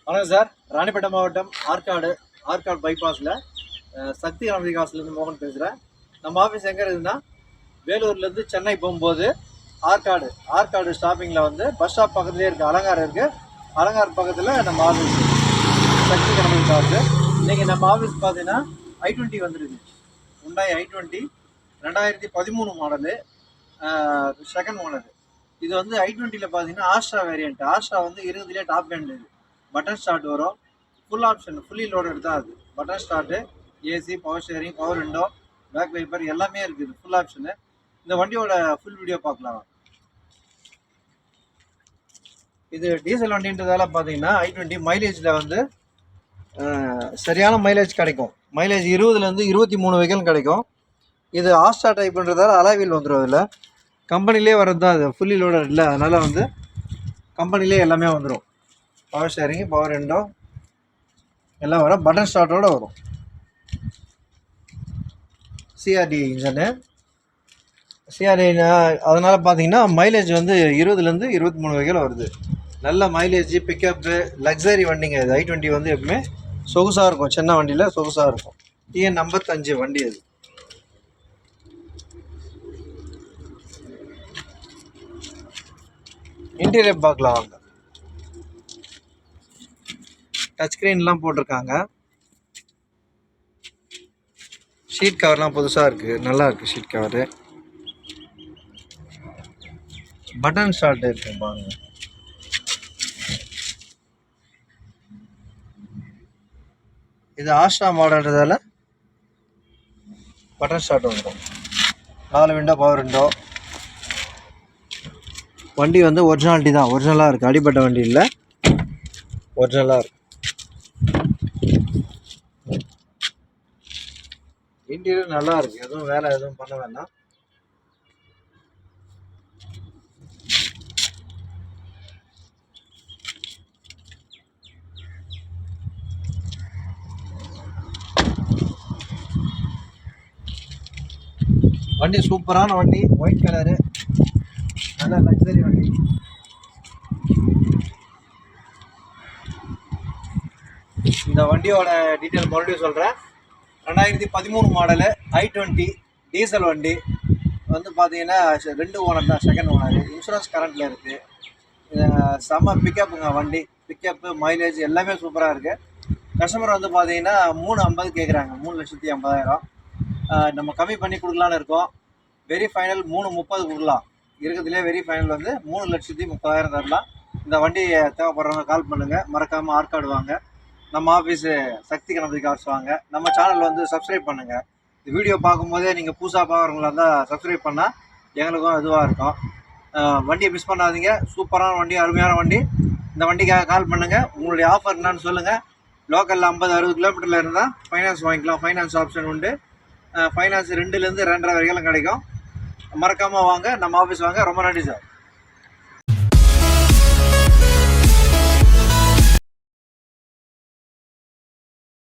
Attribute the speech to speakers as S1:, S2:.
S1: வணக்கம் சார். ராணிப்பேட்டை மாவட்டம் ஆற்காடு பைபாஸில் சக்தி விகாஸ்லேருந்து மோகன் பேசுகிறேன். நம்ம ஆஃபீஸ் எங்கே இருக்குதுன்னா, வேலூர்லேருந்து சென்னை போகும்போது ஆற்காடு ஸ்டாப்பிங்கில் வந்து பஸ் ஸ்டாப் பக்கத்துலேயே இருக்குது. அலங்காரம் இருக்குது. அலங்கார் பக்கத்தில் நம்ம ஆஃபீஸ் சக்தி விகாஸ். இன்றைக்கி நம்ம ஆஃபீஸ் பார்த்தீங்கன்னா i20 வந்துருக்கு. Hyundai i20 2013 model, second owner. இது வந்து i20ல் பார்த்தீங்கன்னா ஆஸ்ட்ரா வேரியண்ட். ஆஸ்ட்ரா வந்து இருக்கிறதுலே டாப் ஹேண்ட். இது பட்டன் ஸ்டார்ட் வரும். ஃபுல் ஆப்ஷன், ஃபுல்லி லோடட் தான். அது button start, AC, power steering, power window, back wiper எல்லாமே இருக்குது. Full option. இந்த வண்டியோட ஃபுல் வீடியோ பார்க்கலாம். இது டீசல் வண்டின்றதால பார்த்தீங்கன்னா i20 மைலேஜில் வந்து சரியான மைலேஜ் கிடைக்கும். மைலேஜ் 20லேருந்து 23 வரைக்கும் கிடைக்கும். இது ஆஸ்ட்ரா டைப்ன்றதால அலாய்வில் வந்துடும். அதில் கம்பெனிலே வர்றது தான். அது ஃபுல்லி லோடட் இல்லை, அதனால் வந்து கம்பெனிலே எல்லாமே வந்துடும். பவர் ஸ்டேரிங், பவர் விண்டோ எல்லாம் வரும். பட்டன் ஸ்டார்ட்டோடு வரும். சிஆர்டி இன்ஜனு. சிஆர்டி அதனால் பார்த்தீங்கன்னா மைலேஜ் வந்து 20லேருந்து 23 வரைக்கும் வருது. நல்ல மைலேஜ், பிக்கப்பு, லக்ஸரி வண்டிங்க. இது i20 வந்து எப்பவுமே சொகுசாக இருக்கும். சின்ன வண்டியில் சொகுசாக இருக்கும். TN 55 வண்டி அது. இன்டீரியர் பார்க்கலாம் வாங்க. டச் ஸ்க்ரீன்லாம் போட்டிருக்காங்க. ஷீட் கவர்லாம் புதுசாக இருக்குது, நல்லா இருக்குது ஷீட் கவரு. பட்டன் ஸ்டார்ட் இருக்குது பாருங்க. இது ஆஸ்ட்ரா மாடல்ன்றதால பட்டன் ஸ்டார்ட் வந்துடும். 4 விண்டோ, பவர் விண்டோ. வண்டி வந்து ஒரிஜினாலிட்டி தான், ஒரிஜினலாக இருக்குது. அடிப்பட்ட வண்டி இல்லை, ஒரிஜினலாக இருக்குது. இன்டீரியர் நல்லா இருக்குது. எதுவும் வேலை எதுவும் பண்ண வேண்டாம். வண்டி சூப்பரான வண்டி, ஒயிட் கலரு, நல்ல லக்ஸரி வண்டி. இந்த வண்டியோட டீட்டெயில் மறுபடியும் சொல்கிறேன். 2013 மாடலு, i20 டீசல் வண்டி. வந்து பார்த்தீங்கன்னா 2 ஓனர் தான், செகண்ட் ஓனர். இன்சூரன்ஸ் கரண்ட்டில் இருக்குது. செம்ம பிக்கப்புங்க வண்டி. பிக்கப்பு, மைலேஜ் எல்லாமே சூப்பராக இருக்குது. கஸ்டமர் வந்து பார்த்தீங்கன்னா 350 கேட்குறாங்க. 3,50,000. நம்ம கம்மி பண்ணி கொடுக்கலான்னு இருக்கோம். வெரி ஃபைனல் 330 கொடுக்கலாம். இருக்கிறதுலே வெரி ஃபைனல் வந்து 3,30,000 தரலாம். இந்த வண்டி தேவைப்படுறவங்க கால் பண்ணுங்கள். மறக்காமல் ஆற்காடு வாங்க. நம்ம ஆஃபீஸு சக்தி கணபதி கார்ஸ் வாங்க. நம்ம சேனல் வந்து சப்ஸ்கிரைப் பண்ணுங்கள். இந்த வீடியோ பார்க்கும்போதே நீங்கள் புதுசாக பார்க்குறவங்களா இருந்தால் சப்ஸ்கிரைப் பண்ணால் எங்களுக்கும் இதுவாக இருக்கும். வண்டியை மிஸ் பண்ணாதீங்க. சூப்பரான வண்டி, அருமையான வண்டி. இந்த வண்டிக்காக கால் பண்ணுங்கள். உங்களுடைய ஆஃபர் என்னான்னு சொல்லுங்கள். லோக்கலில் 50-60 கிலோமீட்டரில் இருந்தால் ஃபைனான்ஸ் வாங்கிக்கலாம். ஃபைனான்ஸ் ஆப்ஷன் உண்டு. ஃபைனான்ஸ் 2லேருந்து 2.5 வரைக்கும் கிடைக்கும். மறக்காமல் வாங்க, நம்ம ஆஃபீஸ் வாங்க. ரொம்ப நன்றி சார்.